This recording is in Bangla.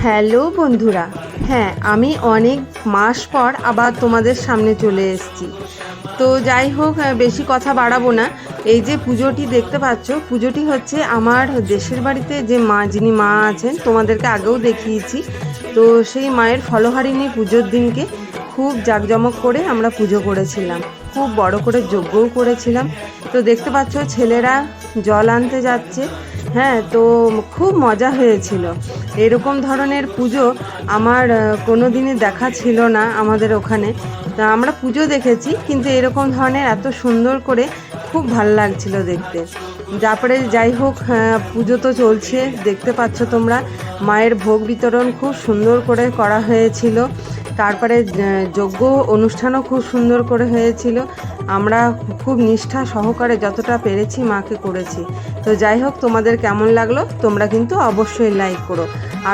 হ্যালো বন্ধুরা, হ্যাঁ আমি অনেক মাস পর আবার তোমাদের সামনে চলে এসেছি। তো যাই হোক, বেশি কথা বাড়াবো না। এই যে পুজোটি দেখতে পাচ্ছ, পুজোটি হচ্ছে আমার দেশের বাড়িতে যে মা, যিনি মা আছেন, তোমাদেরকে আগেও দেখিয়েছি। তো সেই মায়ের ফলহারিণী পুজোর দিনকে খুব জাঁকজমক করে আমরা পুজো করেছিলাম, খুব বড় করে যজ্ঞও করেছিলাম। তো দেখতে পাচ্ছ ছেলেরা জল আনতে যাচ্ছে। হ্যাঁ, তো খুব মজা হয়েছিল। এরকম ধরনের পুজো আমার কোনো দিনই দেখা ছিল না আমাদের ওখানে। তা আমরা পুজো দেখেছি, কিন্তু এরকম ধরনের এত সুন্দর করে খুব ভালো লাগছিল দেখতে। তারপরে যাই হোক, পুজো তো চলছে, দেখতে পাচ্ছ তোমরা। মায়ের ভোগ বিতরণ খুব সুন্দর করে করা হয়েছিল। তারপরে যজ্ঞ অনুষ্ঠানও খুব সুন্দর করে হয়েছিল। আমরা খুব নিষ্ঠা সহকারে যতটা পেরেছি মাকে করেছি। তো যাই হোক, তোমাদের কেমন লাগলো তোমরা কিন্তু অবশ্যই লাইক করো। আর